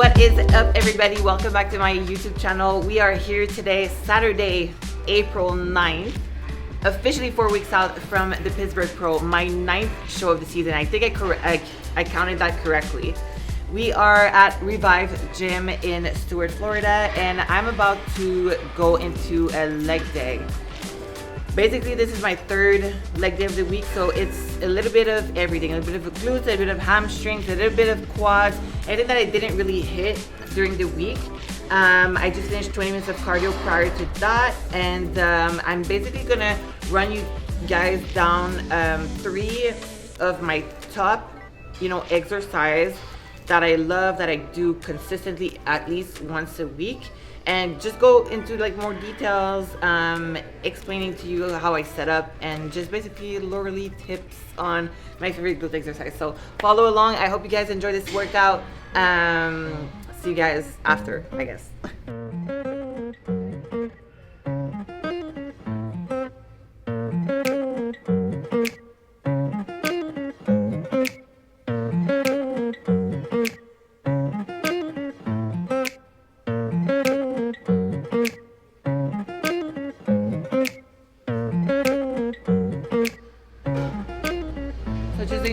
What is up, everybody? Welcome back to my YouTube channel. We are here today, Saturday, April 9th, officially 4 weeks out from the Pittsburgh Pro, my 9th show of the season. I think I counted that correctly. We are at Revive Gym in Stuart, Florida, and I'm about to go into a leg day. Basically, this is my third leg day of the week, so it's a little bit of everything. A little bit of glutes, a bit of hamstrings, a little bit of quads, anything that I didn't really hit during the week. I just finished 20 minutes of cardio prior to that, and I'm basically gonna run you guys down 3 of my top, exercise that I love, that I do consistently at least once a week, and just go into more details, explaining to you how I set up, and just basically Lauralie tips on my favorite glute exercise. So follow along. I hope you guys enjoy this workout. See you guys after, I guess.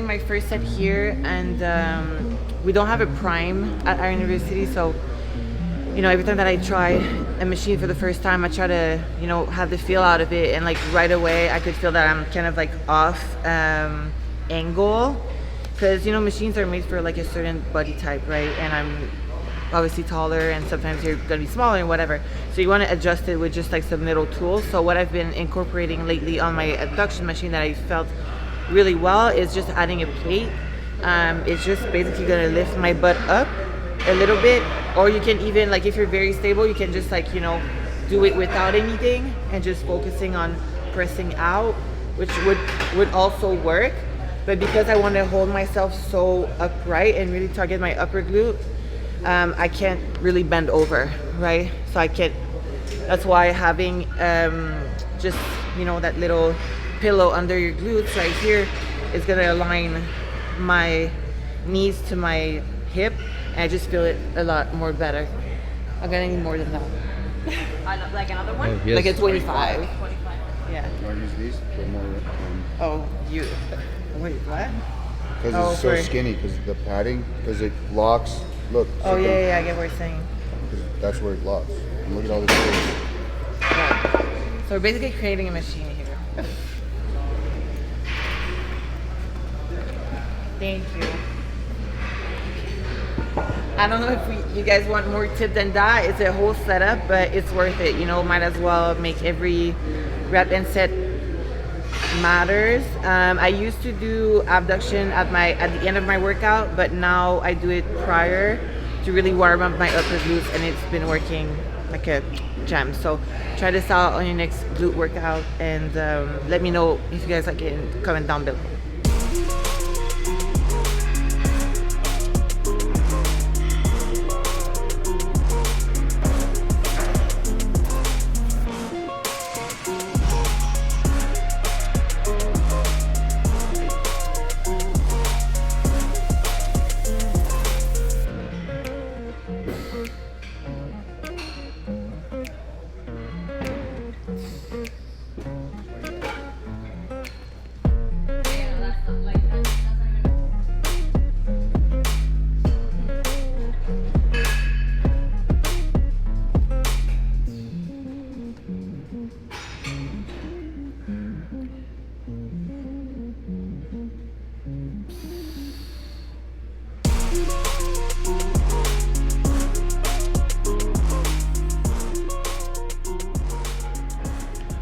My first set here, and we don't have a prime at our university, so every time that I try a machine for the first time, I try to have the feel out of it, and right away I could feel that I'm kind of off angle, because machines are made for a certain body type, right? And I'm obviously taller, and sometimes you're gonna be smaller and whatever, so you want to adjust it with just some little tools. So what I've been incorporating lately on my abduction machine that I felt really well is just adding a plate. It's just basically gonna lift my butt up a little bit, or you can even, if you're very stable, you can just do it without anything and just focusing on pressing out, which would also work. But because I want to hold myself so upright and really target my upper glute, I can't really bend over, right? So I can't. That's why having just that little pillow under your glutes right here is gonna align my knees to my hip, and I just feel it a lot more better. I'm gonna need more than that. Another one? Yes. Like a 25. 25. Yeah. You want to use these for more? Oh, you. Wait, what? Because it's so skinny, because the padding, because it locks. Look. Oh, yeah, I get what you're saying. That's where it locks. And look at all this space. Yeah. So we're basically creating a machine here. Thank you. I don't know if you guys want more tip than that. It's a whole setup, but it's worth it. Might as well make every rep and set matters. I used to do abduction at the end of my workout, but now I do it prior to really warm up my upper glutes, and it's been working like a gem. So try this out on your next glute workout, and let me know if you guys like it, and comment down below.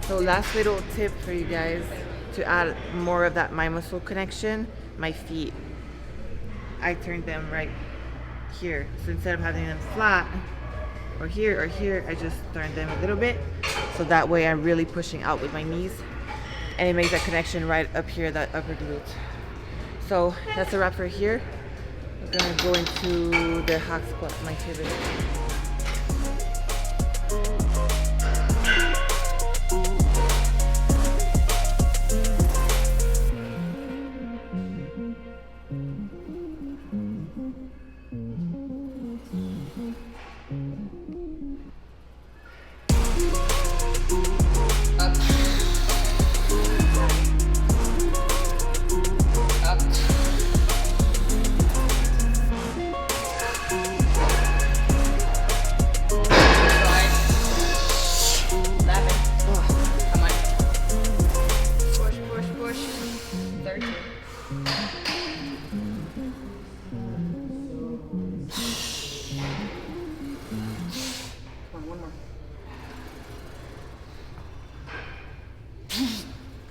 So last little tip for you guys to add more of that my muscle connection, my feet. I turned them right here. So instead of having them flat or here, I just turned them a little bit. So that way I'm really pushing out with my knees, and it makes that connection right up here, that upper glute. So that's a wrap for here. We're gonna go into the hack squat, my favorite.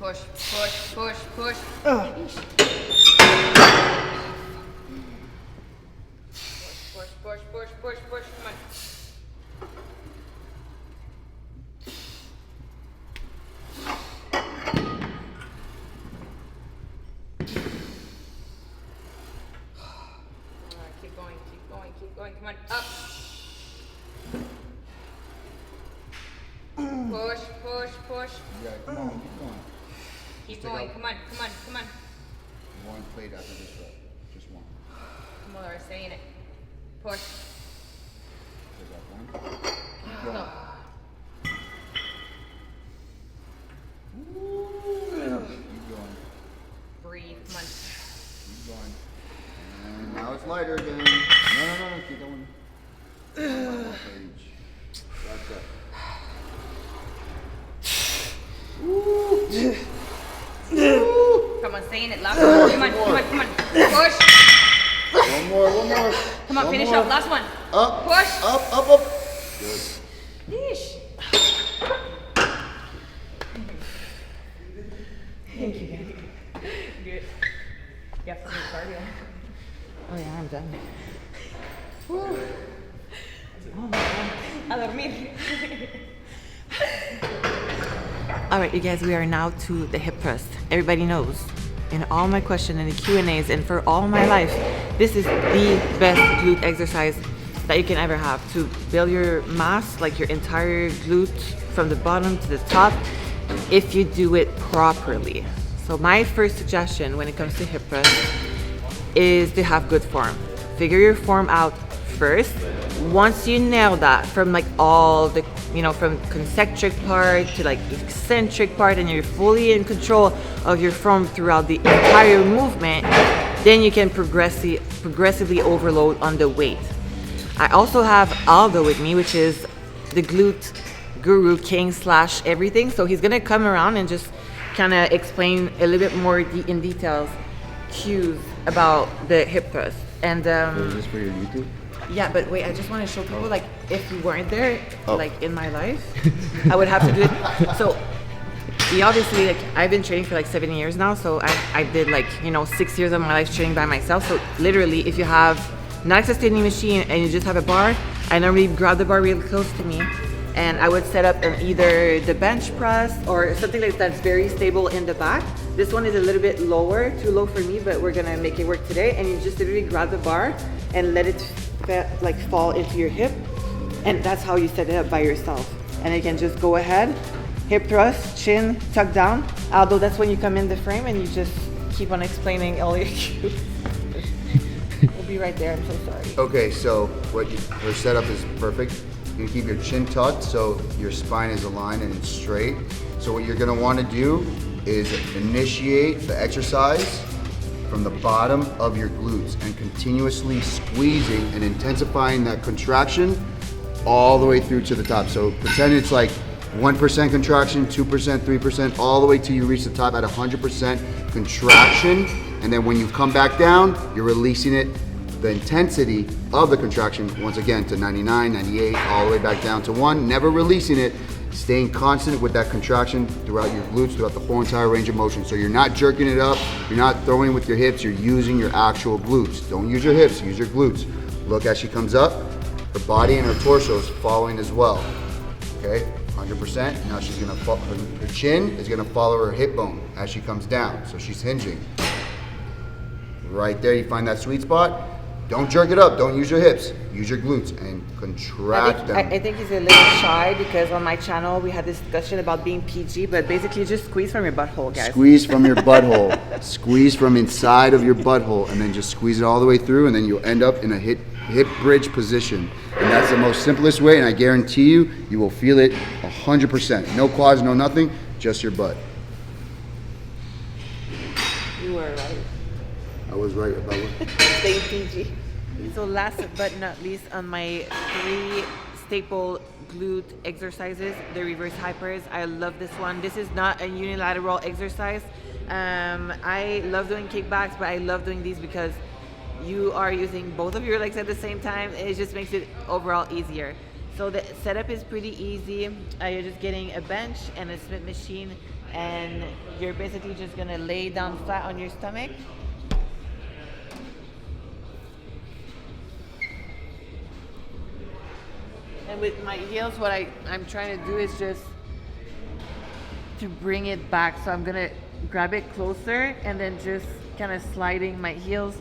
push, push, push, push. Push, push, push, push, push, push. Come on. Keep going, keep going, keep going. Come on, up. Push, push, push. Yeah, come on, keep going. Keep going. Come on, come on, come on. One plate after this rep. Just one. Come on, Laura, stay in it. Push. There's that one. Keep going. Go. Keep going. Breathe. Come on. Keep going. And now it's lighter again. No. Keep going. One page. That's it. Come on, stay in it. Last one. Come on, come on, come on. Push. One more. Come on, One finish more. up. Last one. Up. Push. Up. Good. Yeesh. Thank you, guys. Good. You have to do cardio. Oh yeah, I'm done. A dormir. All right, you guys, we are now to the hip thrust. Everybody knows, in all my questions and the Q&As and for all my life, this is the best glute exercise that you can ever have to build your mass, like your entire glute from the bottom to the top, if you do it properly. So my first suggestion when it comes to hip thrust is to have good form. Figure your form out first. Once you nail that from like all the, from concentric part to like eccentric part, and you're fully in control of your form throughout the entire movement, then you can progressively overload on the weight. I also have Aldo with me, which is the glute guru king / everything. So he's gonna come around and just kind of explain a little bit more in details cues about the hip thrust. And Is this for your YouTube? yeah, but wait, I just want to show people, like, if you weren't there, Oh. like, in my life, I would have to do it. So, obviously, like, I've been training for, like, 7 years now, so I did, like, 6 years of my life training by myself. So, literally, if you have not a sustaining machine and you just have a bar, I normally grab the bar really close to me, and I would set up either the bench press or something like that's very stable in the back. This one is a little bit lower, too low for me, but we're gonna make it work today. And you just literally grab the bar and let it fall into your hip, and that's how you set it up by yourself. And you can just go ahead, hip thrust, chin tuck down. Although that's when you come in the frame and you just keep on explaining all your cues. We'll be right there. I'm so sorry. Okay, so her setup is perfect. You can keep your chin tucked so your spine is aligned and it's straight. So what you're gonna wanna do is initiate the exercise from the bottom of your glutes and continuously squeezing and intensifying that contraction all the way through to the top. So pretend it's like 1% contraction, 2%, 3%, all the way till you reach the top at 100% contraction. And then when you come back down, you're releasing it, the intensity of the contraction, once again to 99, 98, all the way back down to 1, never releasing it, staying constant with that contraction throughout your glutes, throughout the whole entire range of motion. So you're not jerking it up, you're not throwing with your hips, you're using your actual glutes. Don't use your hips, use your glutes. Look as she comes up, her body and her torso is following as well. Okay, 100%. Now she's gonna, her chin is gonna follow her hip bone as she comes down. So she's hinging. Right there, you find that sweet spot. Don't jerk it up, don't use your hips, use your glutes and contract them. I think he's a little shy because on my channel we had this discussion about being PG, but basically just squeeze from your butthole, guys. Squeeze from your butthole. Squeeze from inside of your butthole and then just squeeze it all the way through, and then you'll end up in a hip bridge position. And that's the most simplest way, and I guarantee you, you will feel it 100%. No quads, no nothing, just your butt. You were right. I was right about what? Stay PG. So last but not least, on my 3 staple glute exercises, the reverse hypers. I love this one. This is not a unilateral exercise. I love doing kickbacks, but I love doing these because you are using both of your legs at the same time. It just makes it overall easier. So the setup is pretty easy. You're just getting a bench and a Smith machine, and you're basically just gonna lay down flat on your stomach. And with my heels, what I'm trying to do is just to bring it back. So I'm gonna grab it closer and then just kind of sliding my heels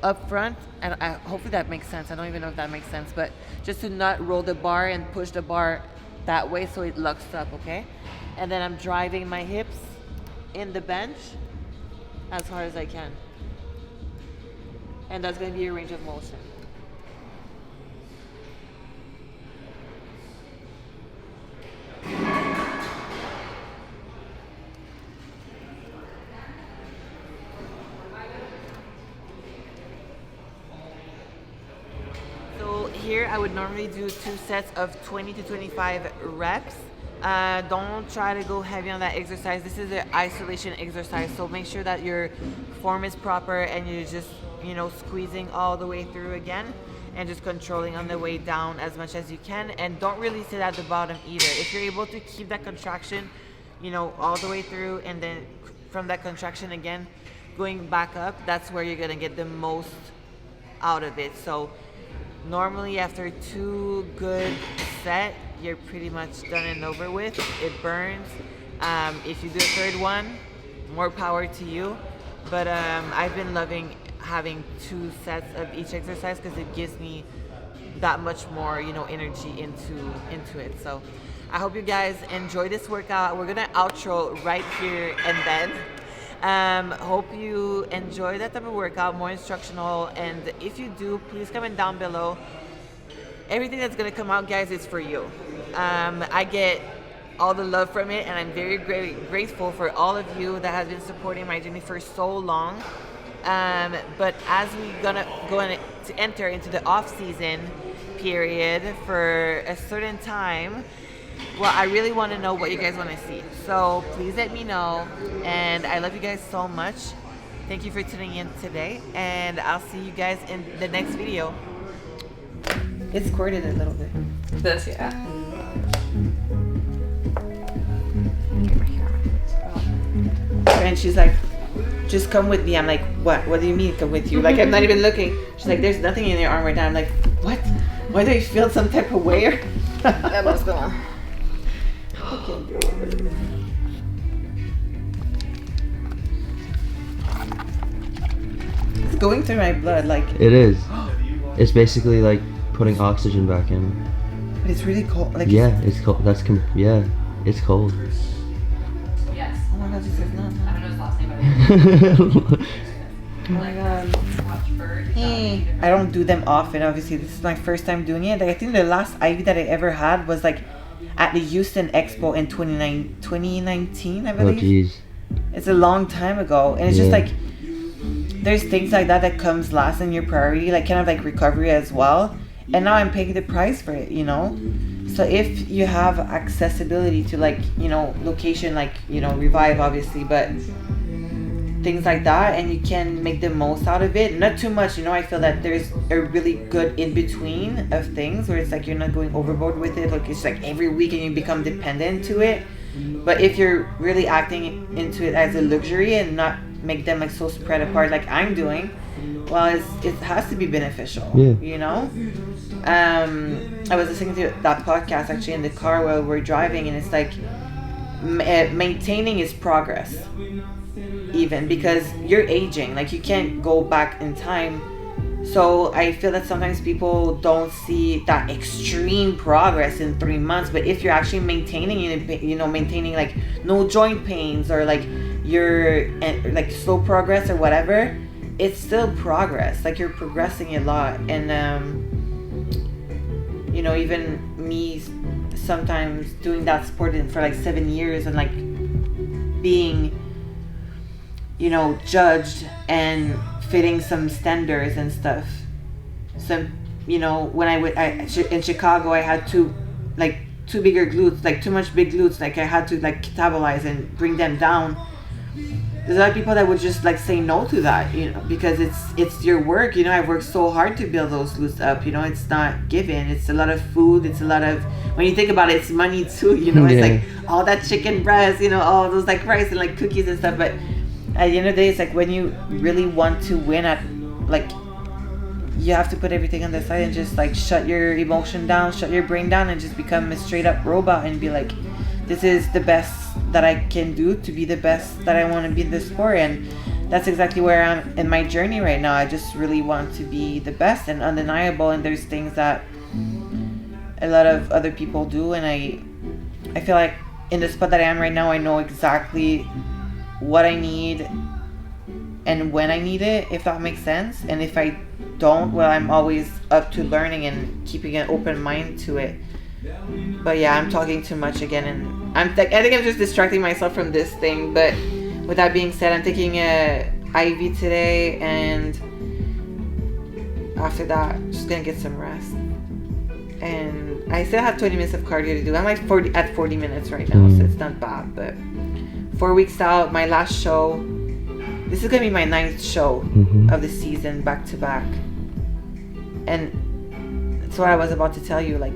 up front. And hopefully that makes sense. I don't even know if that makes sense, but just to not roll the bar and push the bar that way so it locks up, okay? And then I'm driving my hips in the bench as hard as I can. And that's gonna be a range of motion. Here I would normally do 2 sets of 20 to 25 reps. Don't try to go heavy on that exercise. This is an isolation exercise, so make sure that your form is proper and you're just, squeezing all the way through again and just controlling on the way down as much as you can. And don't really sit at the bottom either. If you're able to keep that contraction, all the way through, and then from that contraction again, going back up, that's where you're gonna get the most out of it. So normally after 2 good sets, you're pretty much done and over with. It burns. If you do a 3rd one, more power to you. But I've been loving having 2 sets of each exercise because it gives me that much more, energy into it. So I hope you guys enjoy this workout. We're gonna outro right here and then. Hope you enjoy that type of workout, more instructional, and if you do, please comment down below. Everything that's gonna come out, guys, is for you. I get all the love from it, and I'm very grateful for all of you that have been supporting my journey for so long. But as we're gonna to enter into the off-season period for a certain time, well, I really want to know what you guys want to see. So please let me know. And I love you guys so much. Thank you for tuning in today. And I'll see you guys in the next video. It's squirted a little bit. This, yeah. And she's like, just come with me. I'm like, what? What do you mean come with you? Like, I'm not even looking. She's like, there's nothing in your arm right now. I'm like, what? Why do you feel some type of way? That must go on. It's going through my blood, like. It is. It's basically like putting oxygen back in. But it's really cold. Like. Yeah, it's cold. Yeah, it's cold. Yes. Oh my god, she says no. I don't know his last name, but Oh my god. I don't do them often, obviously. This is my first time doing it. Like, I think the last IV that I ever had was like at the Houston Expo in 2019, I believe. Oh jeez. It's a long time ago. And it's just like, there's things like that comes last in your priority, like kind of like recovery as well. And now I'm paying the price for it, So if you have accessibility to like, location, like, Revive obviously, but things like that, and you can make the most out of it, not too much. I feel that there's a really good in between of things where it's like you're not going overboard with it, like it's like every week and you become dependent to it. But if you're really acting into it as a luxury and not make them like so spread apart like I'm doing, well, it has to be beneficial. I was listening to that podcast actually in the car while we're driving, and it's like maintaining is progress, even because you're aging, like you can't go back in time. So I feel that sometimes people don't see that extreme progress in 3 months, but if you're actually maintaining it, maintaining like no joint pains or like you're like slow progress or whatever, it's still progress. Like you're progressing a lot. And even me sometimes doing that sport for like 7 years and like being judged and fitting some standards and stuff. So, when in Chicago, I had two bigger glutes, like too much big glutes. Like I had to like catabolize and bring them down. there's a lot of people that would just like say no to that, you know, because it's your work. You know, I've worked so hard to build those glutes up. You know, it's not given. It's a lot of food. It's a lot of, when you think about it, it's money too. You know, it's like all that chicken breast. You know, all those like rice and like cookies and stuff. But at the end of the day, it's like when you really want to win at, like, you have to put everything on the side and just like shut your emotion down, shut your brain down, and just become a straight up robot and be like, this is the best that I can do to be the best that I want to be in this sport. And that's exactly where I'm in my journey right now. I just really want to be the best and undeniable, and there's things that a lot of other people do, and I feel like in the spot that I am right now, I know exactly what I need and when I need it, if that makes sense. And if I don't, well, I'm always up to learning and keeping an open mind to it. But yeah, I'm talking too much again, and I think I'm just distracting myself from this thing. But with that being said, I'm taking a IV today, and after that, just gonna get some rest. And I still have 20 minutes of cardio to do. I'm like 40 minutes right now, so it's not bad. But 4 weeks out, my last show. This is gonna be my 9th show of the season, back to back. And that's what I was about to tell you. Like,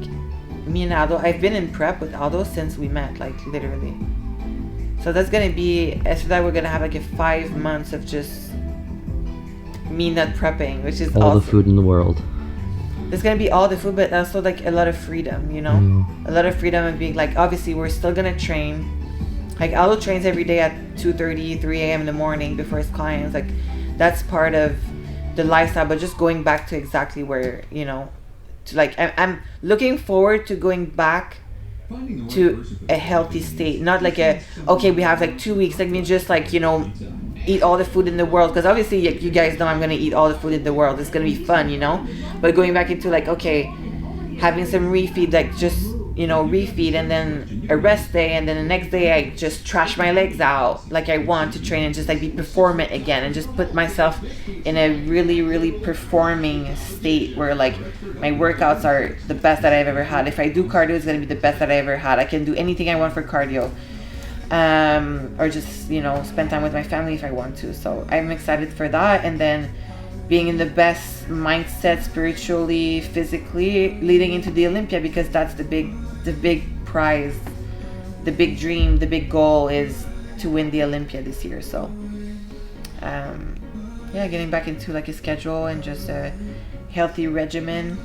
me and Aldo, I've been in prep with Aldo since we met, like literally. So that's gonna be, after that, we're gonna have like a 5 months of just me not prepping, which is all awesome. the food in the world. There's gonna be all the food, but also like a lot of freedom, you know? A lot of freedom of being like, obviously we're still gonna train. Like Aldo trains every day at 2:30, 3 a.m. in the morning before his clients. Like, that's part of the lifestyle, but just going back to exactly where, you know, to like, I'm looking forward to going back to a healthy state. Not like okay, we have like 2 weeks, like me just like, you know, eat all the food in the world, because obviously you guys know I'm gonna eat all the food in the world. It's gonna be fun, you know, but going back into like, okay, having some refeed, like just, you know, refeed, and then a rest day, and then the next day I just trash my legs out like I want to train and just like be performant again, and just put myself in a really, really performing state where like my workouts are the best that I've ever had. If I do cardio, it's gonna be the best that I ever had. I can do anything I want for cardio, or just, you know, spend time with my family if I want to. So I'm excited for that, and then being in the best mindset spiritually, physically, leading into the Olympia, because that's the big prize, the big dream, the big goal is to win the Olympia this year. So yeah, getting back into like a schedule and just a healthy regimen,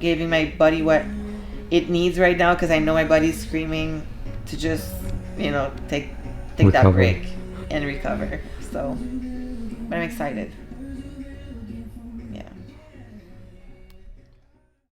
giving my body what it needs right now, because I know my body's screaming to just, you know, take that break and recover. So, but I'm excited.